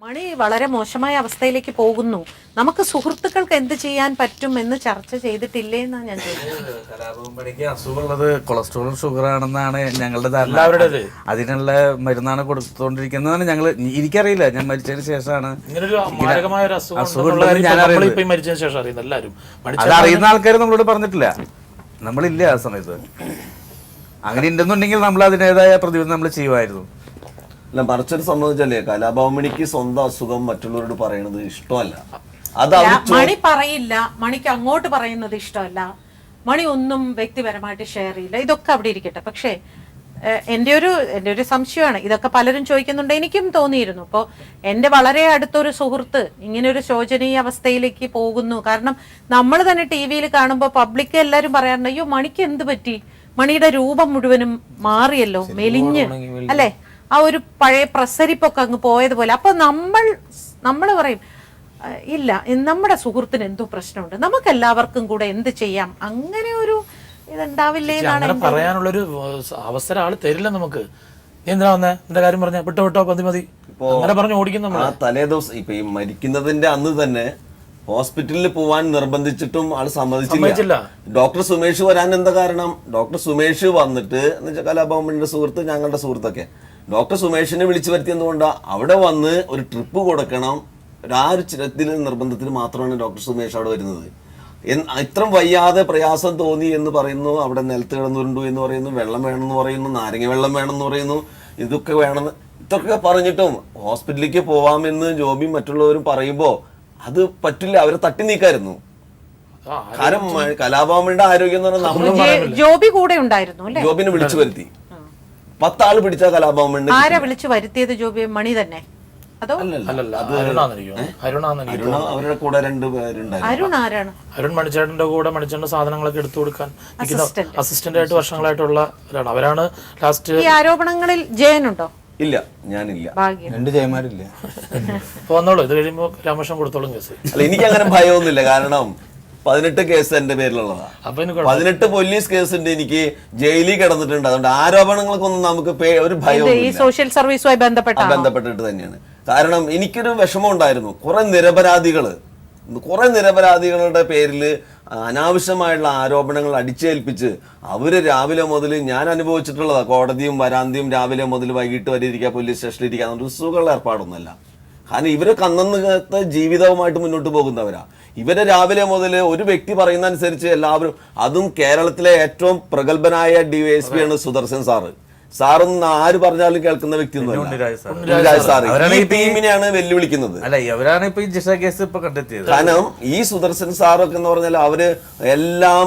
മണി വളരെ മോശമായ അവസ്ഥയിലേക്ക് പോകുന്നു. നമുക്ക് സുഹൃത്തുക്കൾക്ക് എന്ത് ചെയ്യാൻ പറ്റും എന്ന് ചർച്ച ചെയ്തിട്ടില്ലേ എന്നാണ് ഞാൻ ചോദിച്ചത്. കലാപമണിക്ക് അസുഖമുള്ളത് കൊളസ്ട്രോളും ഷുഗർ ആണെന്നാണ് ഞങ്ങളുടെ ധാരണ. അതിനുള്ള മരുന്നാണ് കൊടുത്തുകൊണ്ടിരിക്കുന്നതാണ് ഞങ്ങൾ. എനിക്കറിയില്ല, ഞാൻ മരിച്ചതിന് ശേഷമാണ് അത് അറിയുന്ന ആൾക്കാർ നമ്മളോട് പറഞ്ഞിട്ടില്ല. നമ്മളില്ല ആ സമയത്ത്. അങ്ങനെ ഉണ്ടെന്നുണ്ടെങ്കിൽ നമ്മൾ അതിൻ്റെതായ പ്രതിവിധി നമ്മൾ ചെയ്യുമായിരുന്നു. അല്ല, മറിച്ചൊരു സംബന്ധിച്ചല്ലേ, കലാഭവമണിക്ക് സ്വന്തം അസുഖം മറ്റുള്ളവരോട് പറയുന്നത് ഇഷ്ടമല്ല. മണി പറയില്ല, മണിക്ക് അങ്ങോട്ട് പറയുന്നത് ഇഷ്ടമല്ല, മണി ഒന്നും വ്യക്തിപരമായിട്ട് ഷെയർ ചെയ്യില്ല. ഇതൊക്കെ അവിടെ ഇരിക്കട്ടെ. പക്ഷേ എൻ്റെ ഒരു സംശയമാണ്, ഇതൊക്കെ പലരും ചോദിക്കുന്നുണ്ട്, എനിക്കും തോന്നിയിരുന്നു. ഇപ്പോൾ എൻ്റെ വളരെ അടുത്തൊരു സുഹൃത്ത് ഇങ്ങനെ ഒരു ശോചനീയ അവസ്ഥയിലേക്ക് പോകുന്നു. കാരണം നമ്മൾ തന്നെ ടി വിയിൽ കാണുമ്പോൾ പബ്ലിക് എല്ലാവരും പറയാറുണ്ട്, അയ്യോ മണിക്ക് എന്ത് പറ്റി, മണിയുടെ രൂപം മുഴുവനും മാറിയല്ലോ, മെലിഞ്ഞ് അല്ലേ, ആ ഒരു പഴയ പ്രസരിപ്പൊക്കെ അങ്ങ് പോയതുപോലെ. അപ്പൊ നമ്മൾ പറയും ഇല്ല, നമ്മുടെ സുഹൃത്തിന് എന്തോ പ്രശ്നമുണ്ട്, നമുക്ക് എല്ലാവർക്കും കൂടെ എന്ത് ചെയ്യാം, അങ്ങനെ ഒരു ഇതുണ്ടാവില്ലേ എന്നാണ് പറയാനുള്ളൊരു അവസരം ആള് തരില്ല നമുക്ക്. എന്താ വന്നേ, എന്റെ കാര്യം പറഞ്ഞ വിട്ടോ മതി അങ്ങനെ പറഞ്ഞു ഓടിക്കും നമ്മൾ. ആ തലേ ദിവസം ഇപ്പൊ ഈ മരിക്കുന്നതിന്റെ അന്ന് തന്നെ ഹോസ്പിറ്റലിൽ പോവാൻ നിർബന്ധിച്ചിട്ടും ആള് സമ്മതിച്ചില്ല. ഡോക്ടർ സുമേഷ് വരാൻ എന്താ കാരണം? ഡോക്ടർ സുമേഷ് വന്നിട്ട് എന്ന് വെച്ചാൽ കലാഭവമണിയുടെ സുഹൃത്ത്, ഞങ്ങളുടെ സുഹൃത്തൊക്കെ, ഡോക്ടർ സുമേഷിനെ വിളിച്ചു വരുത്തിയെന്നുകൊണ്ടാ അവിടെ വന്ന് ഒരു ട്രിപ്പ് കൊടുക്കണം. ആ ഒരു നിർബന്ധത്തിന് മാത്രമാണ് ഡോക്ടർ സുമേഷ് അവിടെ വരുന്നത്. ഇത്രയും വയ്യാതെ പ്രയാസം തോന്നി എന്ന് പറയുന്നു, അവിടെ നിലത്ത് കിടന്നുരുണ്ടു എന്ന് പറയുന്നു, വെള്ളം വേണമെന്ന് പറയുന്നു, നാരങ്ങ വെള്ളം വേണമെന്ന് പറയുന്നു, ഇതൊക്കെ വേണമെന്ന് ഇതൊക്കെ പറഞ്ഞിട്ടും ഹോസ്പിറ്റലിലേക്ക് പോവാമെന്ന് ജോബി മറ്റുള്ളവരും പറയുമ്പോ അത് പറ്റില്ല, അവരെ തട്ടി നീക്കായിരുന്നു. കാരണം കലാഭവമണിയുടെ ആരോഗ്യം എന്ന് പറഞ്ഞാൽ ജോബി കൂടെ ഉണ്ടായിരുന്നു, ജോബിനെ വിളിച്ചു വരുത്തി 10 ആള് പിടിച്ച കലാഭവമണി. ആരാ വിളിച്ചു വരുത്തിയത്? ജോബി മണി തന്നെ? അതോ അവരുടെ കൂടെ 2 പേരുണ്ടായിരുന്നു. അരുൺ ആരാണ്? അരുൺ മണിച്ചേട്ടന്റെ കൂടെ മണിച്ചേട്ടന്റെ സാധനങ്ങളൊക്കെ എടുത്തു കൊടുക്കാൻ അസിസ്റ്റന്റ് ആയിട്ട് വർഷങ്ങളായിട്ടുള്ള ഒരാണ്. അവരാണ് ലാസ്റ്റ്. ഈ ആരോപണങ്ങളിൽ ജയനുണ്ടോ? ഇല്ല, ഞാനില്ല. 2 ജയമാരില്ല. വന്നോളൂ, ഇത് കഴിയുമ്പോ രാമകൃഷ്ണൻ കൊടുത്തോളും കേസ്. അല്ല, എനിക്ക് അങ്ങനെ ഭയമൊന്നുമില്ല. കാരണം 18 കേസ് എന്റെ പേരിലുള്ളതാ. 18 പോലീസ് കേസ് ഉണ്ട്, എനിക്ക് ജയിലിൽ കിടന്നിട്ടുണ്ട്. അതുകൊണ്ട് ആരോപണങ്ങൾക്കൊന്നും നമുക്ക് ഒരു ഭയം സോഷ്യൽ സർവീസുമായി ബന്ധപ്പെട്ടിട്ട് തന്നെയാണ്. കാരണം എനിക്കൊരു വിഷമം ഉണ്ടായിരുന്നു. കുറെ നിരപരാധികളുടെ പേരിൽ അനാവശ്യമായിട്ടുള്ള ആരോപണങ്ങൾ അടിച്ചേൽപ്പിച്ച് അവര് രാവിലെ മുതൽ ഞാൻ അനുഭവിച്ചിട്ടുള്ളതാ. കോടതിയും വരാന്തിയും രാവിലെ മുതൽ വൈകിട്ട് വരെ ഇരിക്കുക, പോലീസ് സ്റ്റേഷനിൽ ഇരിക്കുക. ഒരു സുഖമുള്ള ഏർപ്പാടൊന്നുമല്ല. കാരണം ഇവരൊക്കെ അന്നത്തെ ജീവിതവുമായിട്ട് മുന്നോട്ട് പോകുന്നവരാ. ഇവരെ രാവിലെ മുതൽ ഒരു വ്യക്തി പറയുന്ന അനുസരിച്ച് എല്ലാവരും, അതും കേരളത്തിലെ ഏറ്റവും പ്രഗത്ഭനായ DYSP ആണ് സുദർശൻ സാറ്. സാറൊന്നും ആര് പറഞ്ഞാലും കേൾക്കുന്ന വ്യക്തി ടീമിനെയാണ് വെല്ലുവിളിക്കുന്നത്. കാരണം ഈ സുദർശൻ സാറൊക്കെ എന്ന് പറഞ്ഞാൽ അവര് എല്ലാം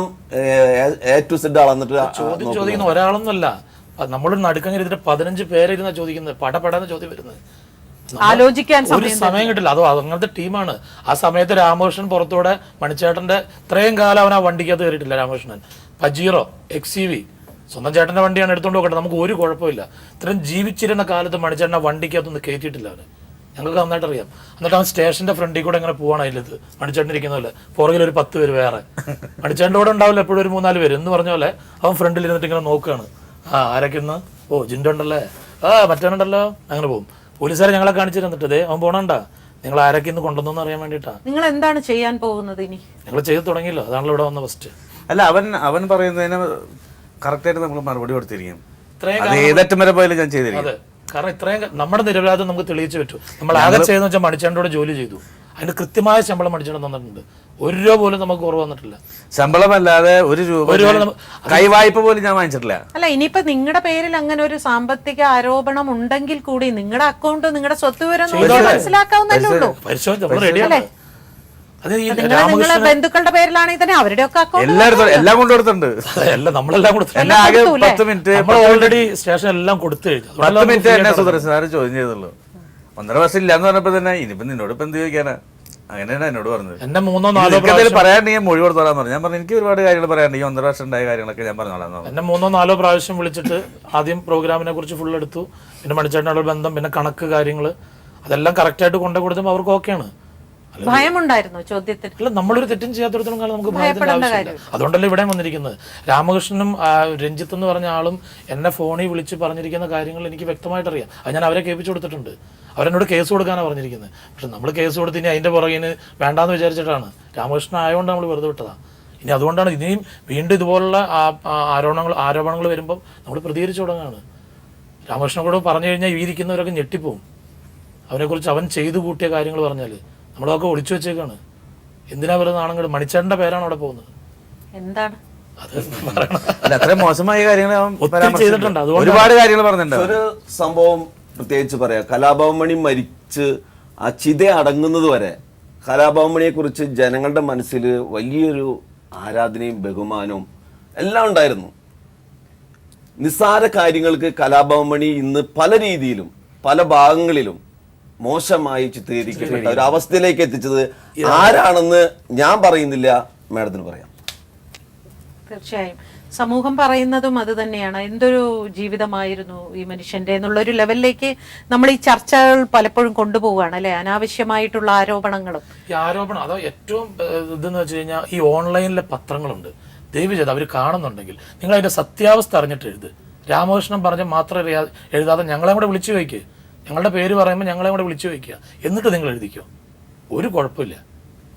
A to Z അളന്നിട്ട് ചോദിക്കുന്ന ഒരാളൊന്നുമല്ല. നമ്മൾ നടുക്കങ്ങിരുന്നിട്ട് 15 പേരിരുന്ന ചോദിക്കുന്നത്, പടപെടാന്ന് ചോദ്യം വരുന്നത്. ആലോചിക്കാൻ ഒരു സമയം കിട്ടില്ല. അതോ അങ്ങനത്തെ ടീമാണ്. ആ സമയത്ത് രാമകൃഷ്ണൻ പുറത്തൂടെ മണിച്ചേട്ടന്റെ ഇത്രയും കാലം അവൻ ആ വണ്ടിക്കകത്ത് കയറിയിട്ടില്ല. രാമകൃഷ്ണൻ പജീറോ XUV സ്വന്തം ചേട്ടന്റെ വണ്ടിയാണ് എടുത്തോണ്ട് പോകട്ടെ, നമുക്ക് ഒരു കുഴപ്പമില്ല. ഇത്രയും ജീവിച്ചിരുന്ന കാലത്ത് മണിച്ചേട്ടനെ വണ്ടിക്കകത്തൊന്നും കയറ്റിയിട്ടില്ല അവന്. ഞങ്ങൾക്ക് നന്നായിട്ട് അറിയാം. എന്നിട്ട് അവൻ സ്റ്റേഷന്റെ ഫ്രണ്ടിൽ കൂടെ എങ്ങനെ പോവാണ് അതിലത്ത് മണിച്ചേട്ടൻ ഇരിക്കുന്നതല്ലേ, പുറകിൽ ഒരു 10 പേര് വേറെ. മണിച്ചേട്ടൻ്റെ കൂടെ ഉണ്ടാവില്ല എപ്പോഴും ഒരു 3-4 പേര് എന്ന് പറഞ്ഞ പോലെ അവൻ ഫ്രണ്ടിൽ ഇരുന്നിട്ട് ഇങ്ങനെ നോക്കുകയാണ്. ആരൊക്കെ ഇന്ന്, ഓ ജിൻഡുണ്ടല്ലേ, മറ്റവനുണ്ടല്ലോ, അങ്ങനെ പോകും. പോലീസുകാരെ ഞങ്ങളെ കാണിച്ചു തന്നിട്ട് അവൻ പോണണ്ടാ, നിങ്ങൾ ആരൊക്കെ ഇന്ന് കൊണ്ടുവന്നു അറിയാൻ വേണ്ടിട്ടാ. നിങ്ങൾ എന്താണ് ചെയ്യാൻ പോകുന്നത് ഇനി? ഞങ്ങൾ ചെയ്ത് തുടങ്ങിയല്ലോ, അതാണല്ലോ ഇവിടെ വന്ന ഫസ്റ്റ്. അല്ല, അവൻ പറയുന്നതിന് കറക്റ്റായിട്ട് നമ്മൾ മറുപടി കൊടുത്തിരിക്കും. ഏതറ്റം വരെ പോയാലും ഞാൻ ചെയ്തിരിക്കും. അതെ, കാരണം ഇത്രയും നമ്മുടെ നിരപരാധിത്വം നമുക്ക് തെളിയിച്ചു പറ്റും. നമ്മൾ ആകെ ചെയ്തെന്ന് വെച്ചാൽ മണിച്ചേട്ടനോട് ജോലി ചെയ്തു. അതിന് കൃത്യമായ ശമ്പളം മണിച്ചേട്ടൻ തന്നിട്ടുണ്ട്. 1 രൂപ പോലും നമുക്ക് കുറവ് വന്നിട്ടില്ല. ശമ്പളമല്ലാതെ 1 രൂപ കൈവായ്പ പോലും ഞാൻ വാങ്ങിച്ചിട്ടില്ല. അല്ല, ഇനിയിപ്പോ നിങ്ങളുടെ പേരിൽ അങ്ങനെ ഒരു സാമ്പത്തിക ആരോപണം ഉണ്ടെങ്കിൽ കൂടി നിങ്ങളുടെ അക്കൗണ്ട്, നിങ്ങളുടെ സ്വത്ത് വിവരം മനസ്സിലാക്കാവുന്നല്ലേ ഉള്ളൂ. നിങ്ങളെ ബന്ധുക്കളുടെ പേരിലാണെങ്കിൽ തന്നെ അവരുടെ ഒക്കെ അക്കൗണ്ട് എല്ലാം കൊണ്ടുകൊടുത്തിട്ടുണ്ട്. നമ്മളെല്ലാം ഓൾറെഡി സ്റ്റേഷൻ എല്ലാം കൊടുത്തു കഴിഞ്ഞു. 10 മിനിറ്റ് എന്നെ സുദർശൻ സാറ് ചോദ്യം ചെയ്തുള്ളൂ. 1.5 വർഷം ഇല്ലാന്ന് പറഞ്ഞപ്പോ തന്നെ ഇനിയിപ്പോ നിന്നോട് ഇപ്പൊ എന്ത് ചോദിക്കാനാ, അങ്ങനെയാണ് എന്നോട് പറഞ്ഞത്. എന്നെ 3-4 പറയാണ്ടെങ്കിൽ മൊഴി കൊടുത്തോളാന്ന് പറഞ്ഞു. ഞാൻ പറഞ്ഞു എനിക്ക് ഒരുപാട് കാര്യങ്ങൾ പറയാണ്ടെങ്കിൽ 1.5 വർഷം ഉണ്ടായ കാര്യങ്ങളൊക്കെ ഞാൻ പറഞ്ഞോളാം. എന്നെ 3-4 പ്രാവശ്യം വിളിച്ചിട്ട് ആദ്യം പ്രോഗ്രാമിനെ കുറിച്ച് ഫുൾ എടുത്തു, പിന്നെ മണിച്ചേട്ടനുള്ള ബന്ധം, പിന്നെ കണക്ക് കാര്യങ്ങൾ അതെല്ലാം കറക്റ്റായിട്ട് കൊണ്ടു കൊടുത്തുമ്പോൾ അവർക്ക് ഓക്കെയാണ്. ഭയമുണ്ടായിരുന്നു ചോദ്യത്തിന്? അല്ല, നമ്മളൊരു തെറ്റും ചെയ്യാത്തടത്തോളം കാലം നമുക്ക് ഭയത്തിന്റെ ആവശ്യമില്ല. അതുകൊണ്ടല്ലേ ഇവിടെ വന്നിരിക്കുന്നത്. രാമകൃഷ്ണനും രഞ്ജിത്ത് എന്ന് പറഞ്ഞ ആളും എന്നെ ഫോണിൽ വിളിച്ച് പറഞ്ഞിരിക്കുന്ന കാര്യങ്ങൾ എനിക്ക് വ്യക്തമായിട്ട് അറിയാം. അത് ഞാൻ അവരെ കേൾപ്പിച്ചു കൊടുത്തിട്ടുണ്ട്. അവരെന്നോട് കേസ് കൊടുക്കാനാണ് പറഞ്ഞിരിക്കുന്നത്. പക്ഷെ നമ്മൾ കേസ് കൊടുത്ത് ഇനി അതിന്റെ പുറകിന് വേണ്ടാന്ന് വിചാരിച്ചിട്ടാണ്. രാമകൃഷ്ണൻ ആയതുകൊണ്ട് നമ്മൾ വെറുതെ വിട്ടതാണ്. ഇനി അതുകൊണ്ടാണ് ഇനിയും വീണ്ടും ഇതുപോലുള്ള ആരോപണങ്ങൾ വരുമ്പോൾ നമ്മൾ പ്രതികരിച്ചു തുടങ്ങുകയാണ്. രാമകൃഷ്ണനോട് പറഞ്ഞു കഴിഞ്ഞാൽ ഈ ഇരിക്കുന്നവരൊക്കെ ഞെട്ടിപ്പോവും. അവനെക്കുറിച്ച് അവൻ ചെയ്തു കൂട്ടിയ കാര്യങ്ങൾ പറഞ്ഞാൽ നമ്മളതൊക്കെ ഒളിച്ചു വെച്ചേക്കാണ്. എന്തിനാ വെറുതെ നാണങ്ങൾ? മണിച്ചേട്ടന്റെ പേരാണ് അവിടെ പോകുന്നത്. എന്താണ് അത് പറയണം. അല്ല, അത്രയും മോശമായ കാര്യങ്ങൾ ചെയ്തിട്ടുണ്ട്. അതുകൊണ്ട് ഒരുപാട് കാര്യങ്ങൾ പറഞ്ഞിട്ടുണ്ട്. ഒരു സംഭവം പ്രത്യേകിച്ച് പറയാം. കലാഭവൻ മണി മരിച്ച് ആ ചിത അടങ്ങുന്നത് വരെ കലാഭവൻ മണിയെ കുറിച്ച് ജനങ്ങളുടെ മനസ്സിൽ വലിയൊരു ആരാധനയും ബഹുമാനവും എല്ലാം ഉണ്ടായിരുന്നു. നിസ്സാര കാര്യങ്ങൾക്ക് കലാഭവൻ മണി ഇന്ന് പല രീതിയിലും പല ഭാഗങ്ങളിലും മോശമായി ചിത്രീകരിക്കപ്പെട്ട ഒരു അവസ്ഥയിലേക്ക് എത്തിച്ചത് ആരാണെന്ന് ഞാൻ പറയുന്നില്ല, മാഡത്തിന് പറയാം. തീർച്ചയായും സമൂഹം പറയുന്നതും അത് തന്നെയാണ്. എന്തൊരു ജീവിതമായിരുന്നു ഈ മനുഷ്യന്റെ എന്നുള്ളൊരു ലെവലിലേക്ക് നമ്മൾ ഈ ചർച്ചകൾ പലപ്പോഴും കൊണ്ടുപോവുകയാണ് അല്ലെ, അനാവശ്യമായിട്ടുള്ള ആരോപണങ്ങളും. ഈ ആരോപണം അതോ ഏറ്റവും ഇതെന്ന് വെച്ച് കഴിഞ്ഞാൽ ഈ ഓൺലൈനിലെ പത്രങ്ങളുണ്ട്. ദയവ് ചെയ്ത് അവർ കാണുന്നുണ്ടെങ്കിൽ നിങ്ങൾ അതിന്റെ സത്യാവസ്ഥ അറിഞ്ഞിട്ട് എഴുത്. രാമകൃഷ്ണൻ പറഞ്ഞ മാത്രം എഴുതാതെ ഞങ്ങളെ കൂടെ വിളിച്ചു വയ്ക്കുക. ഞങ്ങളുടെ പേര് പറയുമ്പോൾ ഞങ്ങളെ കൂടെ വിളിച്ചു വയ്ക്കുക. എന്നിട്ട് നിങ്ങൾ എഴുതിക്കോ, ഒരു കുഴപ്പമില്ല.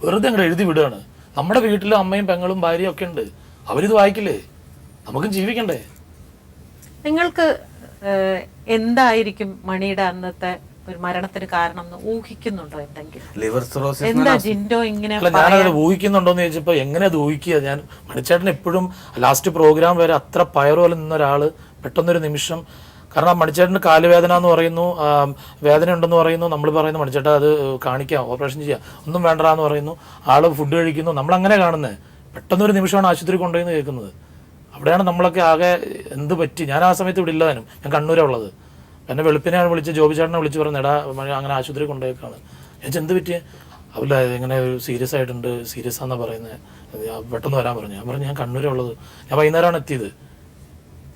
വെറുതെ നിങ്ങൾ എഴുതി വിടുകയാണ്. നമ്മുടെ വീട്ടിലും അമ്മയും പെങ്ങളും ഭാര്യയും ഒക്കെ ഉണ്ട്. അവരിത് വായിക്കില്ലേ? നമുക്കും ജീവിക്കണ്ടേ? നിങ്ങൾക്ക് എന്തായിരിക്കും മണിയുടെ അന്നത്തെ ഒരു മരണത്തിന് കാരണം എന്ന് ഊഹിക്കുന്നുണ്ടോ? എന്തെങ്കിലും ലിവർ സിറോസിസ് എന്താ ജിൻഡോ ഇങ്ങനെ ഞാനത് ഊഹിക്കുന്നുണ്ടോന്ന് ചോദിച്ചപ്പോ എങ്ങനെ അത് ഊഹിക്കുക? ഞാൻ മണിച്ചേട്ടൻ എപ്പോഴും ലാസ്റ്റ് പ്രോഗ്രാം വരെ അത്ര പയറുപോലെ നിന്ന ഒരാള് പെട്ടെന്നൊരു നിമിഷം, കാരണം മണിച്ചേട്ടന് കാലുവേദന എന്ന് പറയുന്നു, വേദന ഉണ്ടെന്ന് പറയുന്നു, നമ്മൾ പറയുന്നു മണിച്ചേട്ടൻ അത് കാണിക്കാം, ഓപ്പറേഷൻ ചെയ്യാം, ഒന്നും വേണ്ടെന്ന് പറയുന്നു. ആള് ഫുഡ് കഴിക്കുന്നു, നമ്മളങ്ങനെ കാണുന്നത്. പെട്ടെന്നൊരു നിമിഷമാണ് ആശുപത്രി കൊണ്ടുപോയി കേൾക്കുന്നത്. അവിടെയാണ് നമ്മളൊക്കെ ആകെ എന്ത് പറ്റി. ഞാൻ ആ സമയത്ത് ഇവിടെ ഇല്ലാതാനും, ഞാൻ കണ്ണൂരാണ് ഉള്ളത്. എന്നെ വെളുപ്പിനെയാണ് വിളിച്ച് ജോബി ചേട്ടനെ വിളിച്ച് പറഞ്ഞു, എടാ അങ്ങനെ ആശുപത്രി കൊണ്ടുപോയേക്കാണ്. ഞാൻ എന്ത് പറ്റിയേ? അവല്ല ഇങ്ങനെ ഒരു സീരിയസ് ആയിട്ടുണ്ട്, സീരിയസ് ആണെന്നാണ് പറയുന്നത്, പെട്ടെന്ന് വരാൻ പറഞ്ഞു. ഞാൻ പറഞ്ഞു ഞാൻ കണ്ണൂരാണ് ഉള്ളത്, ഞാൻ വൈകുന്നേരമാണ് എത്തിയത്.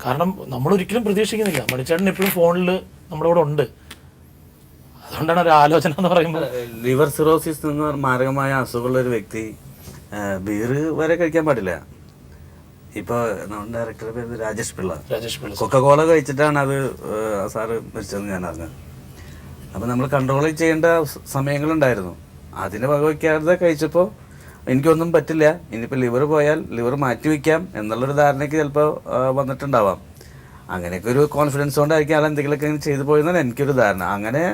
കാരണം നമ്മളൊരിക്കലും പ്രതീക്ഷിക്കുന്നില്ല. മണിച്ചേട്ടൻ എപ്പോഴും ഫോണിൽ നമ്മുടെ കൂടെ ഉണ്ട്. അതുകൊണ്ടാണ് ഒരു ആലോചന എന്ന് പറയുമ്പോൾ. ലിവർ സിറോസിസ് എന്ന് മാരകമായ അസുഖമുള്ള ഒരു വ്യക്തി ബീറ് വരെ കഴിക്കാൻ പാടില്ല. ഇപ്പോൾ നമ്മുടെ ഡയറക്ടറുടെ പേര് രാജേഷ് പിള്ള. കൊക്കക്കോള കഴിച്ചിട്ടാണ് അത് സാറ് മരിച്ചതെന്ന് ഞാൻ അറിഞ്ഞത്. അപ്പം നമ്മൾ കൺട്രോൾ ചെയ്യേണ്ട സമയങ്ങളുണ്ടായിരുന്നു. അതിന് വകവയ്ക്കാതെ കഴിച്ചപ്പോൾ എനിക്കൊന്നും പറ്റില്ല, ഇനിയിപ്പോൾ ലിവർ പോയാൽ ലിവർ മാറ്റി വയ്ക്കാം എന്നുള്ളൊരു ധാരണയ്ക്ക് ചിലപ്പോൾ വന്നിട്ടുണ്ടാവാം. അങ്ങനെയൊക്കെ ഒരു കോൺഫിഡൻസ് കൊണ്ടായിരിക്കും ആൾ എന്തെങ്കിലുമൊക്കെ ചെയ്തു പോയെന്നാണ് എനിക്കൊരു ധാരണ. അങ്ങനെ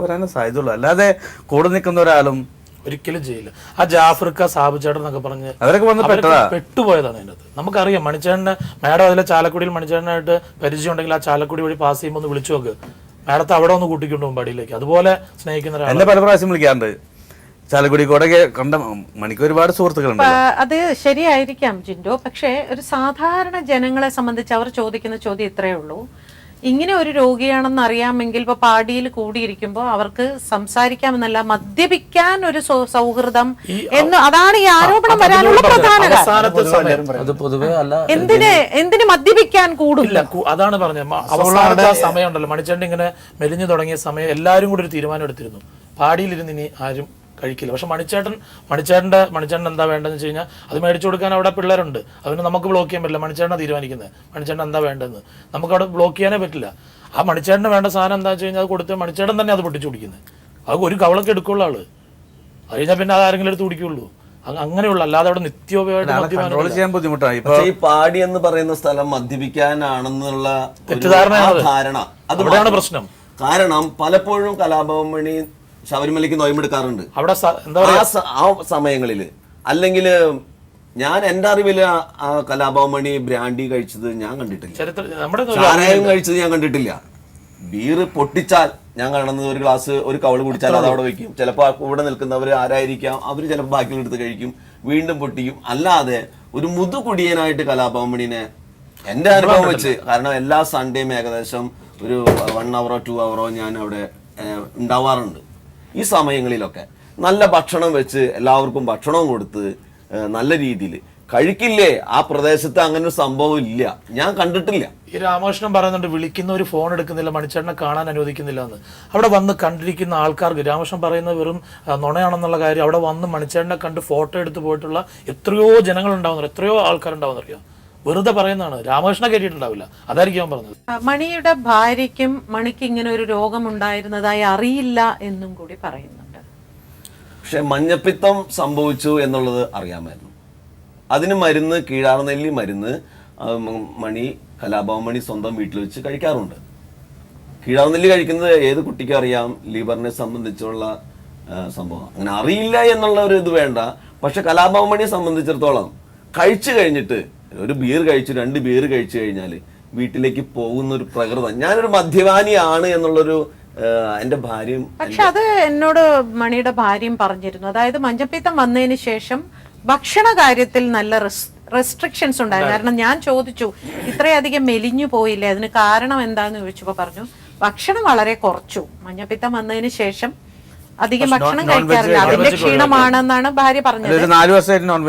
വരാനേ സാധ്യതയുള്ളൂ. അല്ലാതെ കൂടെ നിൽക്കുന്ന ഒരാളും ഒരിക്കലും ചെയ്യില്ല. ആ ജാഫർക്ക സാബു ചേട്ടൻ എന്നൊക്കെ പറഞ്ഞ് അവരൊക്കെ വന്ന് പെട്ടുപോയതാണ് അതിനകത്ത്. നമുക്കറിയാം മണിച്ചേട്ടന്, മാഡം അതിലെ ചാലക്കുടിയിൽ മണിച്ചേട്ടനായിട്ട് പരിചയം ഉണ്ടെങ്കിൽ ആ ചാലക്കുടി വഴി പാസ് ചെയ്യുമ്പോൾ ഒന്ന് വിളിച്ചു നോക്ക്. മാഡത്തെ അവിടെ ഒന്ന് കൂട്ടിക്കൊണ്ടു പോകും പടിയിലേക്ക്. അതുപോലെ സ്നേഹിക്കുന്ന ഒരാൾ എന്നെ പല പ്രാവശ്യം വിളിക്കാറുണ്ട്. ചാലക്കുടി കൂടെ കണ്ട മണിക്ക് ഒരുപാട് സുഹൃത്തുക്കളുണ്ട്. അത് ശരിയായിരിക്കാം ജിൻഡോ. പക്ഷേ ഒരു സാധാരണ ജനങ്ങളെ സംബന്ധിച്ച് അവർ ചോദിക്കുന്ന ചോദ്യം ഇത്രയേ ഉള്ളൂ. ഇങ്ങനെ ഒരു രോഗിയാണെന്ന് അറിയാമെങ്കിൽ ഇപ്പൊ പാടിയിൽ കൂടിയിരിക്കുമ്പോൾ അവർക്ക് സംസാരിക്കാമെന്നല്ല, മദ്യപിക്കാൻ ഒരു സൗഹൃദം എന്ന്, അതാണ് ഈ ആരോപണം വരാനുള്ള പ്രധാന കാരണം. എന്തിന് മദ്യപിക്കാൻ കൂടില്ല? അതാണ് പറഞ്ഞത്. അവസാനത്തെ സമയം ഉണ്ടല്ലോ, മണിച്ചേട്ടൻ ഇങ്ങനെ മെലിഞ്ഞു തുടങ്ങിയ സമയം എല്ലാവരും കൂടി ഒരു തീരുമാനം എടുത്തിരുന്നു, പാടിയിലിരുന്ന് ഇനി ആരും കഴിക്കില്ല. പക്ഷെ മണിച്ചേട്ടൻ എന്താ വേണ്ടതെന്ന് വെച്ച് കഴിഞ്ഞാൽ അത് മേടിച്ചു കൊടുക്കാൻ അവിടെ പിള്ളേരുണ്ട്. അതിന് നമുക്ക് ബ്ലോക്ക് ചെയ്യാൻ പറ്റില്ല. മണിച്ചേട്ടനാണ് തീരുമാനിക്കുന്നത് മണിച്ചേട്ടൻ എന്താ വേണ്ടതെന്ന്. നമുക്ക് അവിടെ ബ്ലോക്ക് ചെയ്യാനേ പറ്റില്ല. ആ മണിച്ചേട്ടന് വേണ്ട സാധനം എന്താ വെച്ച് കഴിഞ്ഞാൽ അത് കൊടുത്ത് മണിച്ചേട്ടൻ തന്നെ അത് പൊട്ടിച്ചു കുടിക്കുന്നത്. അത് ഒരു കവളൊക്കെ എടുക്കുള്ള ആള്. അത് കഴിഞ്ഞാൽ പിന്നെ അത് ആരെങ്കിലും എടുത്ത് കുടിക്കുള്ളൂ. അങ്ങനെയുള്ള, അല്ലാതെ അവിടെ നിത്യോപയോഗമായിട്ട് ചെയ്യാൻ ബുദ്ധിമുട്ടായി. ഈ പാടി എന്ന് പറയുന്ന സ്ഥലം മദ്യപിക്കാനാണെന്നുള്ള ധാരണ അവിടെയാണ് പ്രശ്നം. കാരണം പലപ്പോഴും കലാഭവൻ മണി ശബരിമലയ്ക്ക് നോയമ്പെടുക്കാറുണ്ട് അവിടെ. ആ സമയങ്ങളില് അല്ലെങ്കിൽ ഞാൻ എന്റെ അറിവില് ആ കലാഭവൻ മണി ബ്രാൻഡി കഴിച്ചത് ഞാൻ കണ്ടിട്ടില്ല, ചാരായം കഴിച്ചത് ഞാൻ കണ്ടിട്ടില്ല. ബീറ് പൊട്ടിച്ചാൽ ഞാൻ കാണുന്നത് ഒരു ഗ്ലാസ് ഒരു കവള് കുടിച്ചാൽ അത് അവിടെ വെക്കും. ചിലപ്പോൾ ഇവിടെ നിൽക്കുന്നവർ ആരായിരിക്കാം, അവർ ചിലപ്പോൾ ബാക്കിയെടുത്ത് കഴിക്കും, വീണ്ടും പൊട്ടിക്കും. അല്ലാതെ ഒരു മുതുകുടിയനായിട്ട് കലാഭവൻ മണിനെ എന്റെ അനുഭവം വെച്ച്, കാരണം എല്ലാ സൺഡേയും ഏകദേശം ഒരു 1 hour 2 hour ഞാൻ അവിടെ ഉണ്ടാവാറുണ്ട്. ഈ സമയങ്ങളിലൊക്കെ നല്ല ഭക്ഷണം വെച്ച് എല്ലാവർക്കും ഭക്ഷണവും കൊടുത്ത് നല്ല രീതിയിൽ കഴിക്കില്ലേ? ആ പ്രദേശത്ത് അങ്ങനെ ഒരു സംഭവം ഇല്ല, ഞാൻ കണ്ടിട്ടില്ല. ഈ രാമകൃഷ്ണൻ പറയുന്നുണ്ട് വിളിക്കുന്ന ഒരു ഫോൺ എടുക്കുന്നില്ല, മണിച്ചേട്ടനെ കാണാൻ അനുവദിക്കുന്നില്ല എന്ന്. അവിടെ വന്ന് കണ്ടിരിക്കുന്ന ആൾക്കാർക്ക് രാമകൃഷ്ണൻ പറയുന്നത് വെറും നുണയാണെന്നുള്ള കാര്യം, അവിടെ വന്ന് മണിച്ചേട്ടനെ കണ്ട് ഫോട്ടോ എടുത്ത് പോയിട്ടുള്ള എത്രയോ ജനങ്ങളുണ്ടാവുന്നു, എത്രയോ ആൾക്കാരുണ്ടാവുന്നറിയാം. വെറുതെ പറയുന്നതാണ്, രാമകൃഷ്ണനെ കേട്ടിട്ടുണ്ടാവില്ല, അതായിരിക്കും ഞാൻ പറഞ്ഞത്. മണിയുടെ ഭാര്യയ്ക്കും മണിക്ക് ഇങ്ങനെ ഒരു രോഗം ഉണ്ടായിരുന്നതായി അറിയില്ല എന്നും കൂടി പറയുന്നുണ്ട്. പക്ഷെ മഞ്ഞപ്പിത്തം സംഭവിച്ചു എന്നുള്ളത് അറിയാമായിരുന്നു. അതിന് മരുന്ന്, കീഴാർനെല്ലി മരുന്ന് മണി, കലാഭവൻ മണി സ്വന്തം വീട്ടിൽ വെച്ച് കഴിക്കാറുണ്ട്. കീഴാർനെല്ലി കഴിക്കുന്നത് ഏത് കുട്ടിക്കും അറിയാം, ലിവറിനെ സംബന്ധിച്ചുള്ള സംഭവം. അങ്ങനെ അറിയില്ല എന്നുള്ള ഒരു ഇത് വേണ്ട. പക്ഷെ കലാഭവൻ മണിയെ സംബന്ധിച്ചിടത്തോളം കഴിച്ചു കഴിഞ്ഞിട്ട് ഒരു ബിയർ കഴിച്ചു, 2 ബിയർ കഴിച്ചു കഴിഞ്ഞാൽ വീട്ടിലേക്ക് പോകുന്ന ഒരു പ്രകൃതം. ഞാനൊരു മദ്യപാനിയാണ് എന്നുള്ളൊരു എന്റെ ഭാര്യയും. പക്ഷെ അത് എന്നോട് മണിയുടെ ഭാര്യയും പറഞ്ഞിരുന്നു. അതായത് മഞ്ഞപ്പിത്തം വന്നതിന് ശേഷം ഭക്ഷണ കാര്യത്തിൽ നല്ല റെസ്ട്രിക്ഷൻസ് ഉണ്ടായിരുന്നു. കാരണം ഞാൻ ചോദിച്ചു, ഇത്രയധികം മെലിഞ്ഞു പോയില്ലേ, അതിന് കാരണം എന്താന്ന് ചോദിച്ചപ്പോ പറഞ്ഞു ഭക്ഷണം വളരെ കുറച്ചു. മഞ്ഞപ്പിത്തം വന്നതിന് ശേഷം അധികം ഭക്ഷണം കഴിക്കാറില്ല, അതിന്റെ ക്ഷീണമാണെന്നാണ് ഭാര്യ പറഞ്ഞത്.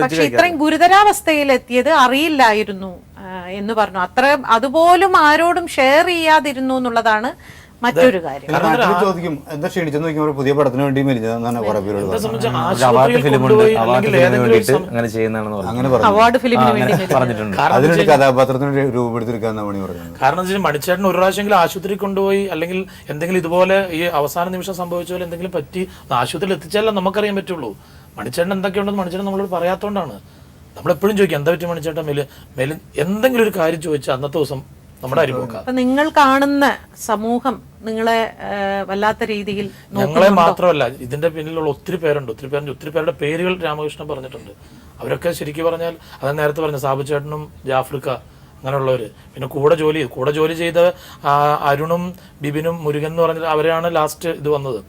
പക്ഷെ ഇത്രയും ഗുരുതരാവസ്ഥയിൽ എത്തിയത് അറിയില്ലായിരുന്നു എന്ന് പറഞ്ഞു. അത്ര അതുപോലും ആരോടും ഷെയർ ചെയ്യാതിരുന്നു എന്നുള്ളതാണ് മറ്റൊരു കാര്യം. ചോദിക്കും എന്താ ക്ഷണിച്ചെന്ന് ചോദിക്കുമ്പോൾ പുതിയ പടത്തിന് വേണ്ടി മെലിഞ്ഞതെന്നാണ് കുറെ പേരോട് അവാർഡ് ഫിലിമിന് വേണ്ടി പറഞ്ഞിട്ടുണ്ട്. അതിനുവേണ്ടി കഥാപാത്രത്തിന് രൂപപ്പെടുത്തിയെടുക്കാന്ന മണി പറഞ്ഞത്. കാരണം വെച്ചാൽ മണിച്ചേട്ടൻ ഒരു പ്രാവശ്യമെങ്കിലും ആശുപത്രി കൊണ്ടുപോയി, അല്ലെങ്കിൽ എന്തെങ്കിലും ഇതുപോലെ ഈ അവസാന നിമിഷം സംഭവിച്ച പോലെ എന്തെങ്കിലും പറ്റി ആശുപത്രിയിൽ എത്തിച്ചാലേ നമുക്കറിയാൻ പറ്റുള്ളൂ. മണിച്ചേട്ടൻ എന്തൊക്കെയുണ്ടെന്ന് മണിച്ചേട്ടൻ നമ്മളോട് പറയാത്തോണ്ടാണ്. നമ്മളെപ്പോഴും ചോദിക്കും എന്താ പറ്റി മണിച്ചേട്ടൻ മേല് എന്തെങ്കിലും ഒരു കാര്യം ചോദിച്ചാൽ അന്നത്തെ ദിവസം നമ്മുടെ അരിപോക്കാം. നിങ്ങൾ കാണുന്ന സമൂഹം നിങ്ങളെ വല്ലാത്ത രീതിയിൽ ഞങ്ങളെ മാത്രമല്ല, ഇതിന്റെ പിന്നിലുള്ള ഒത്തിരി പേരുടെ പേരുകൾ രാമകൃഷ്ണൻ പറഞ്ഞിട്ടുണ്ട്. അവരൊക്കെ ശരിക്കും പറഞ്ഞാൽ അത് നേരത്തെ പറഞ്ഞ സാബുചേട്ടനും ജാഫ്രിക്ക അങ്ങനെയുള്ളവര്, പിന്നെ കൂടെ ജോലി ചെയ്ത അരുണും ബിബിനും മുരുകൻ എന്ന് പറഞ്ഞിട്ട് അവരാണ് ലാസ്റ്റ് ഇത് വന്നത്.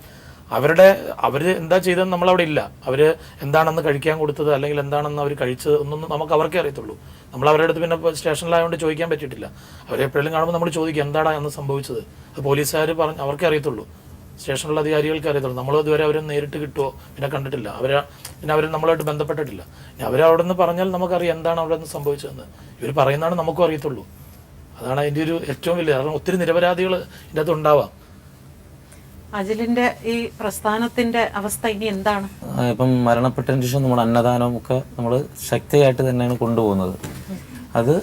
അവര് എന്താ ചെയ്തതെന്ന് നമ്മളവിടെ ഇല്ല. അവര് എന്താണെന്ന് കഴിക്കാൻ കൊടുത്തത് അല്ലെങ്കിൽ എന്താണെന്ന് അവർ കഴിച്ചത് ഒന്നും നമുക്ക് അവർക്കേ അറിയത്തുള്ളൂ. നമ്മൾ അവരുടെ അടുത്ത് പിന്നെ സ്റ്റേഷനിലായതുകൊണ്ട് ചോദിക്കാൻ പറ്റിയിട്ടില്ല. അവരെപ്പോഴും കാണുമ്പോൾ നമ്മൾ ചോദിക്കും എന്താടാ എന്ന് സംഭവിച്ചത്. അത് പോലീസുകാർ പറഞ്ഞ് അവർക്കേ അറിയത്തുള്ളൂ, സ്റ്റേഷനിലുള്ള അധികാരികൾക്ക് അറിയത്തുള്ളൂ. നമ്മൾ ഇതുവരെ അവരെ നേരിട്ട് കിട്ടുമോ പിന്നെ കണ്ടിട്ടില്ല. പിന്നെ അവർ നമ്മളായിട്ട് ബന്ധപ്പെട്ടിട്ടില്ല. അവരവിടെ നിന്ന് പറഞ്ഞാൽ നമുക്കറിയാം എന്താണ് അവിടെ നിന്ന് സംഭവിച്ചതെന്ന്. ഇവർ പറയുന്നതാണ് നമുക്കും അറിയത്തുള്ളൂ. അതാണ് അതിൻ്റെ ഒരു ഏറ്റവും വലിയ കാരണം. ഒത്തിരി നിരപരാധികൾ ഇതിൻ്റെ അകത്ത് ഉണ്ടാവാം. അജിലിന്റെ ഈ പ്രസ്ഥാനത്തിന്റെ അവസ്ഥ ഇനി എന്താണ്? ഇപ്പം മരണപ്പെട്ടതിന് ശേഷം നമ്മുടെ അന്നദാനവും ഒക്കെ നമ്മൾ ശക്തിയായിട്ട് തന്നെയാണ് കൊണ്ടുപോകുന്നത്. അത്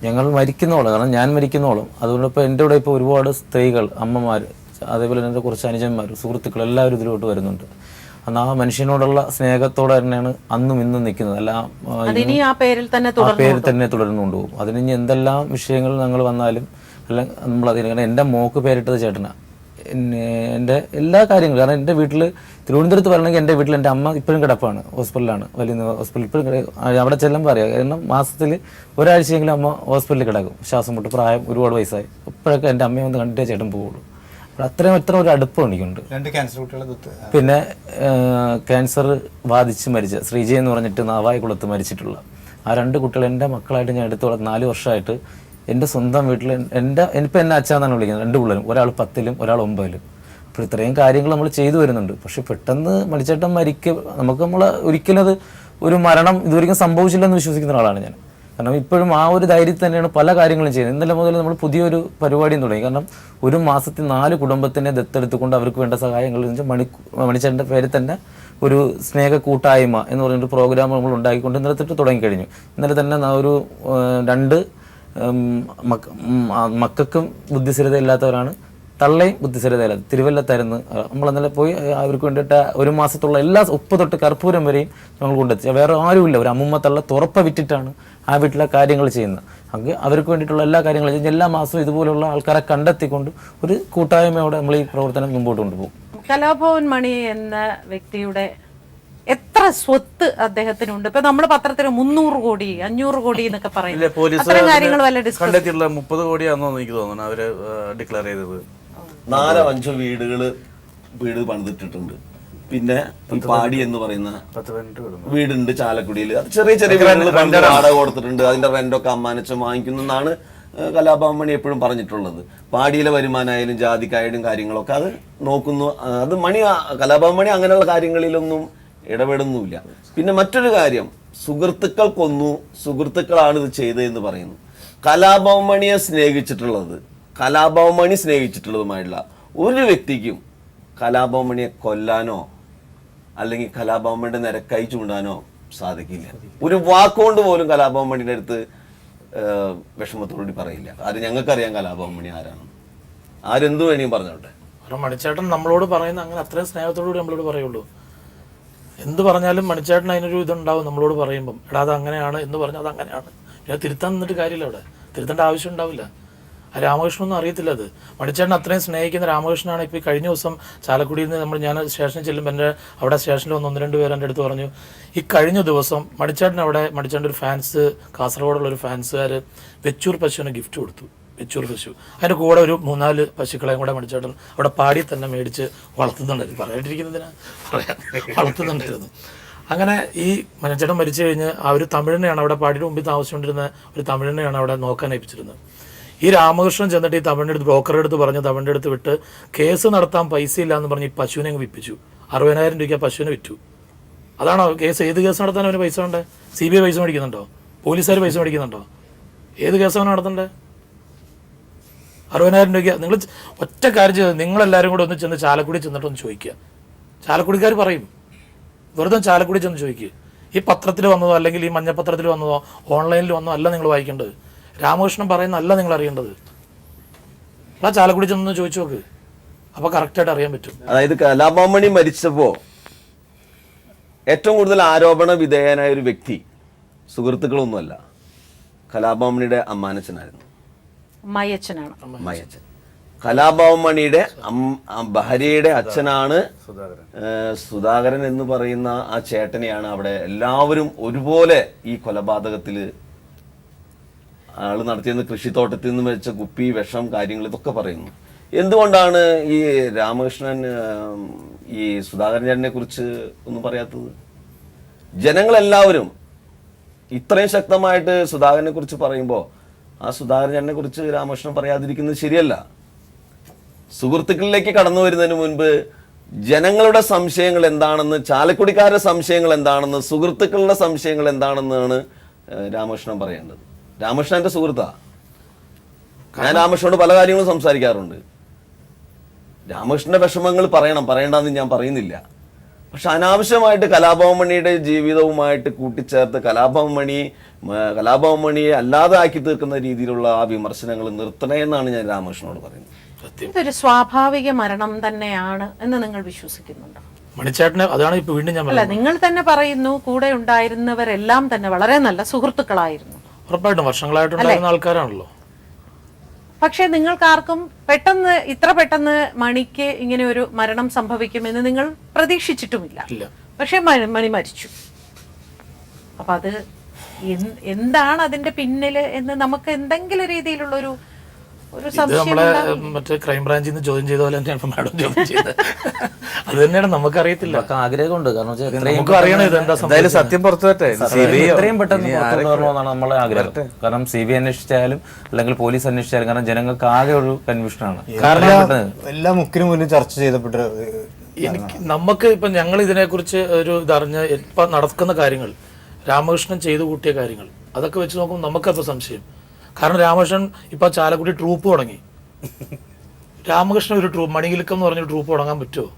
ഞങ്ങൾ മരിക്കുന്നോളം, കാരണം ഞാൻ മരിക്കുന്നോളം. അതുകൊണ്ട് ഇപ്പോൾ എൻ്റെ കൂടെ ഇപ്പോൾ ഒരുപാട് സ്ത്രീകൾ, അമ്മമാർ, അതേപോലെ എൻ്റെ കുറച്ച് അനുജന്മാർ, സുഹൃത്തുക്കൾ എല്ലാവരും ഇതിലോട്ട് വരുന്നുണ്ട്. അന്ന് ആ മനുഷ്യനോടുള്ള സ്നേഹത്തോടെ തന്നെയാണ് അന്നും ഇന്നും നിൽക്കുന്നത്. അല്ല ആ പേരിൽ തന്നെ തുടർന്നുകൊണ്ട് പോകും. അതിന് എന്തെല്ലാം വിഷയങ്ങൾ ഞങ്ങൾ വന്നാലും എല്ലാം നമ്മളതിന്, കാരണം എൻ്റെ മോക്ക് പേരിട്ടത് ചേട്ടനാണ്. എൻ്റെ എല്ലാ കാര്യങ്ങളും, കാരണം എൻ്റെ വീട്ടിൽ തിരുവനന്തപുരത്ത് വരണമെങ്കിൽ എൻ്റെ വീട്ടിൽ എൻ്റെ അമ്മ ഇപ്പോഴും കിടപ്പാണ്, ഹോസ്പിറ്റലാണ്, വലിയ ഹോസ്പിറ്റൽ ഇപ്പോഴും അവിടെ ചെല്ലുമ്പോൾ അറിയാം. കാരണം മാസത്തിൽ ഒരാഴ്ചയെങ്കിലും അമ്മ ഹോസ്പിറ്റലിൽ കിടക്കും, ശ്വാസം മുട്ട്, പ്രായം ഒരുപാട് വയസ്സായി. ഇപ്പോഴൊക്കെ എൻ്റെ അമ്മയെ ഒന്ന് കണ്ടിട്ടേ ചേട്ടൻ പോവുള്ളൂ. അപ്പോൾ അത്രയും ഒരു അടുപ്പം എനിക്കുണ്ട്. പിന്നെ ക്യാൻസർ ബാധിച്ച് മരിച്ച ശ്രീജയ എന്ന് പറഞ്ഞിട്ട് നാവായിക്കുളത്ത് മരിച്ചിട്ടുള്ള ആ 2 കുട്ടികൾ എൻ്റെ മക്കളായിട്ട് ഞാൻ എടുത്തു വളർത്തുന്ന 4 വർഷമായിട്ട് എൻ്റെ സ്വന്തം വീട്ടിൽ ഇപ്പം എന്നെ അച്ഛനാണ് വിളിക്കുന്നത്. 2 പിള്ളേരും, ഒരാൾ 10ലും ഒരാൾ 9ലും. അപ്പോൾ ഇത്രയും കാര്യങ്ങൾ നമ്മൾ ചെയ്തു വരുന്നുണ്ട്. പക്ഷെ പെട്ടെന്ന് മണിച്ചേട്ടൻ നമ്മൾ ഒരിക്കലും അത് ഒരു മരണം ഇതുവരെയും സംഭവിച്ചില്ലെന്ന് വിശ്വസിക്കുന്ന ഒരാളാണ് ഞാൻ. കാരണം ഇപ്പോഴും ആ ഒരു ധൈര്യത്തിൽ തന്നെയാണ് പല കാര്യങ്ങളും ചെയ്യുന്നത്. ഇന്നലെ മുതൽ നമ്മൾ പുതിയൊരു പരിപാടിയും തുടങ്ങി. കാരണം ഒരു മാസത്തിൽ 4 കുടുംബത്തിനെ ദത്തെടുത്തുകൊണ്ട് അവർക്ക് വേണ്ട സഹായങ്ങൾ മണിച്ചേട്ടൻ്റെ പേരിൽ തന്നെ ഒരു സ്നേഹ കൂട്ടായ്മ എന്ന് പറയുന്നൊരു പ്രോഗ്രാം നമ്മൾ ഉണ്ടാക്കിക്കൊണ്ട് ഇന്നലെ തൊട്ട് തുടങ്ങിക്കഴിഞ്ഞു. ഇന്നലെ തന്നെ ഒരു 2 മക്കൾക്കും ബുദ്ധിസ്ഥിരത ഇല്ലാത്തവരാണ്, തള്ളയും ബുദ്ധിസ്ഥിരതയില്ലാത്ത തിരുവല്ലത്തായിരുന്നു. നമ്മളന്നലെ പോയി അവർക്ക് വേണ്ടിയിട്ട് 1 മാസത്തുള്ള എല്ലാ ഉപ്പ് തൊട്ട് കർപ്പൂരം വരെയും നമ്മൾ കൊണ്ടെത്തിച്ചു. വേറെ ആരുമില്ല, ഒരു അമ്മുമ്മ തള്ള തുറപ്പ വിറ്റിട്ടാണ് ആ വീട്ടിലെ കാര്യങ്ങൾ ചെയ്യുന്നത്. അങ്ങനെ അവർക്ക് വേണ്ടിയിട്ടുള്ള എല്ലാ കാര്യങ്ങളും ചെയ്യുന്നത്. എല്ലാ മാസവും ഇതുപോലുള്ള ആൾക്കാരെ കണ്ടെത്തിക്കൊണ്ട് ഒരു കൂട്ടായ്മയോടെ നമ്മൾ ഈ പ്രവർത്തനം മുമ്പോട്ട് കൊണ്ടുപോകും. കലാഭവൻ മണി എന്ന വ്യക്തിയുടെ എത്ര സ്വത്ത് അദ്ദേഹത്തിനുണ്ട്? ഇപ്പൊ നമ്മുടെ പത്രത്തിൽ 300 കോടി 500 കോടി എന്നൊക്കെ പറയുന്നത്, അത്തരം കാര്യങ്ങൾ വല്ല കണ്ടെത്തിയിട്ടുള്ള 30 കോടിയാണെന്നോ എനിക്ക് തോന്നുന്നു അവര് ഡിക്ലെയർ ചെയ്തത്. 4-5 വീട് പണിതിട്ടിട്ടുണ്ട്. പിന്നെ പാടി എന്ന് പറയുന്ന വീടുണ്ട് ചാലക്കുടിയിൽ. ചെറിയ വീടുകൾ പണ്ട് വാടക കൊടുത്തിട്ടുണ്ട്. അതിന്റെ റെന്റൊക്കെ അമ്മാനച്ചൻ വാങ്ങിക്കുന്നെന്നാണ് കലാഭവൻ മണി എപ്പോഴും പറഞ്ഞിട്ടുള്ളത്. പാടിയിലെ വരുമാനമായാലും ജാതിക്കായാലും കാര്യങ്ങളൊക്കെ അത് നോക്കുന്നു. അത് കലാഭവൻ മണി അങ്ങനെയുള്ള കാര്യങ്ങളിലൊന്നും ഇടപെടുന്നുമില്ല. പിന്നെ മറ്റൊരു കാര്യം, സുഹൃത്തുക്കൾ കൊന്നു, സുഹൃത്തുക്കളാണ് ഇത് ചെയ്തതെന്ന് പറയുന്നു. കലാഭവൻ സ്നേഹിച്ചിട്ടുള്ളതുമായിട്ടുള്ള ഒരു വ്യക്തിക്കും കലാഭവൻ മണിയെ കൊല്ലാനോ അല്ലെങ്കിൽ കലാഭവൻ മണിയുടെ നേരെ കൈ ചൂണ്ടാനോ സാധിക്കില്ല. ഒരു വാക്കുകൊണ്ട് പോലും കലാഭവൻ മണിയുടെ അടുത്ത് വിഷമത്തോടുകൂടി പറയില്ല. അത് ഞങ്ങൾക്കറിയാം കലാഭവൻ മണി ആരാണ്, ആരെന്തു വേണമെങ്കിലും പറഞ്ഞോട്ടെ. കാരണം മണിച്ചേട്ടൻ നമ്മളോട് പറയുന്ന അങ്ങനെ അത്രയും സ്നേഹത്തോടുകൂടി നമ്മളോട് പറയുള്ളൂ. എന്ത് പറഞ്ഞാലും മണിച്ചേട്ടൻ അതിനൊരു ഇതുണ്ടാവും നമ്മളോട് പറയുമ്പം, എടാ അത് അങ്ങനെയാണ് എന്ന് പറഞ്ഞാൽ അത് അങ്ങനെയാണ്, ഞാൻ തിരുത്താൻ നിന്നിട്ട് കാര്യമില്ല, അവിടെ തിരുത്തേണ്ട ആവശ്യം ഉണ്ടാവില്ല. ആ രാമകൃഷ്ണനൊന്നും അറിയത്തില്ല അത്. മണിച്ചേട്ടൻ അത്രയും സ്നേഹിക്കുന്ന രാമകൃഷ്ണനാണ്. ഇപ്പോൾ ഈ കഴിഞ്ഞ ദിവസം ചാലക്കുടിയിൽ നിന്ന് ഞാൻ സ്റ്റേഷനിൽ ചെല്ലുമ്പോൾ എൻ്റെ അവിടെ സ്റ്റേഷനിൽ വന്ന് 1-2 പേര് എൻ്റെ അടുത്ത് പറഞ്ഞു, ഈ കഴിഞ്ഞ ദിവസം മണിച്ചേട്ടൻ്റെ ഒരു ഫാൻസ്, കാസർഗോഡുള്ള ഒരു ഫാൻസുകാർ വെച്ചൂർ പശുവിന് ഗിഫ്റ്റ് കൊടുത്തു. വെച്ചൂർ പശു, അതിൻ്റെ കൂടെ ഒരു 3-4 പശുക്കളെയും കൂടെ മണിച്ചേട്ടൻ അവിടെ പാടി തന്നെ മേടിച്ച് വളർത്തുന്നുണ്ടായിരുന്നു. പറയാണ്ടിരിക്കുന്നതിനാ വളർത്തുന്നുണ്ടായിരുന്നു. അങ്ങനെ ഈ മണിച്ചേട്ടൻ മരിച്ചു കഴിഞ്ഞ് ആ ഒരു തമിഴിനെയാണ് അവിടെ പാടിയിട്ട് മുമ്പിൽ താമസിച്ചുകൊണ്ടിരുന്ന ഒരു തമിഴിനെയാണ് അവിടെ നോക്കാൻ ഏൽപ്പിച്ചിരുന്നത്. ഈ രാമകൃഷ്ണൻ ചെന്നിട്ട് ഈ തമിഴിൻ്റെ അടുത്ത് ബ്രോക്കറുടെ അടുത്ത് പറഞ്ഞ് തമിഴിൻ്റെ അടുത്ത് വിട്ട് കേസ് നടത്താൻ പൈസ ഇല്ല എന്ന് പറഞ്ഞ് ഈ പശുവിനെ അങ്ങ് വിപ്പിച്ചു. 60,000 രൂപയ്ക്ക് പശുവിനെ വിറ്റു. അതാണോ കേസ്? ഏത് കേസ് നടത്താൻ അവന് പൈസ ഉണ്ട്? CBI പൈസ മേടിക്കുന്നുണ്ടോ? പോലീസുകാർ പൈസ മേടിക്കുന്നുണ്ടോ? ഏത് കേസ് അവന് നടത്തണ്ടേ? 60,000 രൂപയ്ക്ക്. നിങ്ങൾ ഒറ്റ കാര്യം ചെയ്ത് നിങ്ങളെല്ലാവരും കൂടെ ഒന്ന് ചെന്ന് ചാലക്കുടി ചെന്നിട്ട് ഒന്ന് ചോദിക്കുക. ചാലക്കുടിക്കാർ പറയും. വെറുതെ ചാലക്കുടി ചെന്ന് ചോദിക്കുക. ഈ പത്രത്തിൽ വന്നതോ അല്ലെങ്കിൽ ഈ മഞ്ഞപ്പത്രത്തിൽ വന്നതോ ഓൺലൈനിൽ വന്നതോ അല്ല നിങ്ങൾ വായിക്കേണ്ടത്. രാമകൃഷ്ണൻ പറയുന്നതല്ല നിങ്ങൾ അറിയേണ്ടത്. ആ ചാലക്കുടി ചെന്ന് ചോദിച്ചു നോക്ക്, അപ്പോൾ കറക്റ്റായിട്ട് അറിയാൻ പറ്റും. അതായത് കലാഭവൻ മണി മരിച്ചപ്പോൾ ഏറ്റവും കൂടുതൽ ആരോപണ വിധേയനായ ഒരു വ്യക്തി സുഹൃത്തുക്കളൊന്നുമല്ല, കലാഭവൻ മണിയുടെ അമ്മാനച്ചനായിരുന്നു. അമ്മായിയച്ഛൻ. കലാഭവൻ മണിയുടെ ഭാര്യയുടെ അച്ഛനാണ് സുധാകരൻ എന്ന് പറയുന്ന ആ ചേട്ടനെയാണ് അവിടെ എല്ലാവരും ഒരുപോലെ ഈ കൊലപാതകത്തിൽ ആള് നടത്തിയെന്ന് കൃഷിത്തോട്ടത്തിൽ നിന്ന് വെച്ച കുപ്പി, വിഷം, കാര്യങ്ങൾ ഇതൊക്കെ പറയുന്നു. എന്തുകൊണ്ടാണ് ഈ രാമകൃഷ്ണൻ ഈ സുധാകരൻ ചേട്ടനെ കുറിച്ച് ഒന്നും പറയാത്തത്? ജനങ്ങളെല്ലാവരും ഇത്രയും ശക്തമായിട്ട് സുധാകരനെ കുറിച്ച് പറയുമ്പോൾ ആ സുധാകരൻ ചേട്ടനെ കുറിച്ച് രാമകൃഷ്ണൻ പറയാതിരിക്കുന്നത് ശരിയല്ല. സുഹൃത്തുക്കളിലേക്ക് കടന്നു വരുന്നതിന് മുൻപ് ജനങ്ങളുടെ സംശയങ്ങൾ എന്താണെന്ന്, ചാലക്കുടിക്കാരുടെ സംശയങ്ങൾ എന്താണെന്ന്, സുഹൃത്തുക്കളുടെ സംശയങ്ങൾ എന്താണെന്നാണ് രാമകൃഷ്ണൻ പറയേണ്ടത്. രാമകൃഷ്ണൻ എൻ്റെ സുഹൃത്താ. ഞാൻ രാമകൃഷ്ണനോട് പല കാര്യങ്ങളും സംസാരിക്കാറുണ്ട്. രാമകൃഷ്ണന്റെ വിഷമങ്ങൾ പറയണ്ടെന്ന് ഞാൻ പറയുന്നില്ല. പക്ഷെ അനാവശ്യമായിട്ട് കലാഭവൻ മണിയുടെ ജീവിതവുമായിട്ട് കൂട്ടിച്ചേർത്ത് കലാഭവൻ മണിയെ അല്ലാതെ ആക്കി തീർക്കുന്ന രീതിയിലുള്ള ആ വിമർശനങ്ങൾ നിർത്തണേ എന്നാണ് ഞാൻ രാമകൃഷ്ണനോട് പറയുന്നത്. ഇതൊരു സ്വാഭാവിക മരണം തന്നെയാണ് എന്ന് നിങ്ങൾ വിശ്വസിക്കുന്നുണ്ടോ? മണിച്ചേട്ടനെ അതാണ് ഇപ്പൊ വീണ്ടും ഞാൻ അല്ല, നിങ്ങൾ തന്നെ പറയുന്നു കൂടെ ഉണ്ടായിരുന്നവരെല്ലാം തന്നെ വളരെ നല്ല സുഹൃത്തുക്കളായിരുന്നു. ഉറപ്പായിട്ടും വർഷങ്ങളായിട്ടുണ്ടായിരുന്ന ആൾക്കാരാണല്ലോ. പക്ഷെ നിങ്ങൾക്ക് ആർക്കും ഇത്ര പെട്ടെന്ന് മണിക്ക് ഇങ്ങനെ ഒരു മരണം സംഭവിക്കുമെന്ന് നിങ്ങൾ പ്രതീക്ഷിച്ചിട്ടുമില്ല. പക്ഷെ മണി മരിച്ചു. അപ്പൊ അത് എന്താണ് അതിന്റെ പിന്നില് എന്ന് നമുക്ക് എന്തെങ്കിലും രീതിയിലുള്ള ഒരു നമ്മളെ മറ്റേ ക്രൈംബ്രാഞ്ചിൽ നിന്ന് ചോദ്യം ചെയ്ത പോലെ തന്നെയാണ് മാഡം ചോദ്യം ചെയ്തത്. അത് തന്നെയാണ് നമുക്കറിയത്തില്ല. ആഗ്രഹമുണ്ട്. കാരണം നമുക്ക് അറിയണം ഇതെന്താ സത്യം പുറത്തു വരട്ടെ, എത്രയും പെട്ടെന്ന് പുറത്തു വരണമെന്നാണ് നമ്മളെ ആഗ്രഹം. കാരണം CBI അന്വേഷിച്ചാലും അല്ലെങ്കിൽ പോലീസ് അന്വേഷിച്ചാലും, കാരണം ജനങ്ങൾക്ക് ആകെ ഒരു കൺഫ്യൂഷനാണ്. എല്ലാ മുക്കിനും മുന്നിൽ ചർച്ച ചെയ്തപ്പെട്ട നമുക്ക് ഇപ്പൊ ഞങ്ങൾ ഇതിനെക്കുറിച്ച് ഒരു ഇതറിഞ്ഞ് ഇപ്പൊ നടക്കുന്ന കാര്യങ്ങൾ, രാമകൃഷ്ണൻ ചെയ്തു കൂട്ടിയ കാര്യങ്ങൾ, അതൊക്കെ വെച്ച് നോക്കുമ്പോൾ നമുക്കപ്പോൾ സംശയം. കാരണം രാമകൃഷ്ണൻ ഇപ്പൊ ചാലക്കുടി ട്രൂപ്പ് തുടങ്ങി. രാമകൃഷ്ണൻ ഒരു ട്രൂപ്പ്, മണികിലുക്കം എന്ന് പറഞ്ഞൊരു ട്രൂപ്പ് തുടങ്ങാൻ പറ്റുമോ?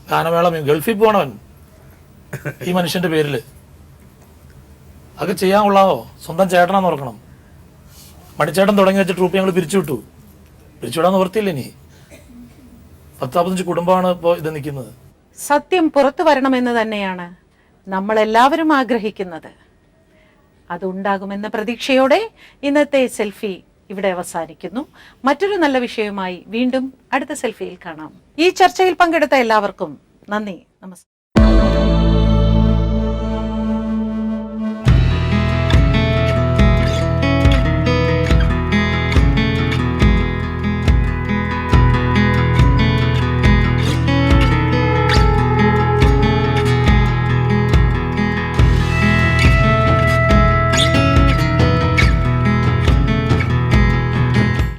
ഗാനമേള, ഗൾഫിൽ പോകണവൻ ഈ മനുഷ്യന്റെ പേരിൽ അതൊക്കെ ചെയ്യാൻ കൊള്ളാമോ? സ്വന്തം ചേട്ടനാന്ന് ഓർക്കണം. മണിച്ചേട്ടൻ തുടങ്ങി വെച്ച ട്രൂപ്പ് ഞങ്ങൾ പിരിച്ചുവിട്ടു. പിരിച്ചുവിടാൻ നിവർത്തിയില്ല. ഇനി 10-15 കുടുംബമാണ് ഇപ്പോൾ ഇത് നിൽക്കുന്നത്. സത്യം പുറത്തു വരണമെന്ന് തന്നെയാണ് നമ്മളെല്ലാവരും ആഗ്രഹിക്കുന്നത്. അതുണ്ടാകുമെന്ന പ്രതീക്ഷയോടെ ഇന്നത്തെ സെൽഫി ഇവിടെ അവസാനിക്കുന്നു. മറ്റൊരു നല്ല വിഷയവുമായി വീണ്ടും അടുത്ത സെൽഫിയിൽ കാണാം. ഈ ചർച്ചയിൽ പങ്കെടുത്ത എല്ലാവർക്കും നന്ദി, നമസ്കാരം.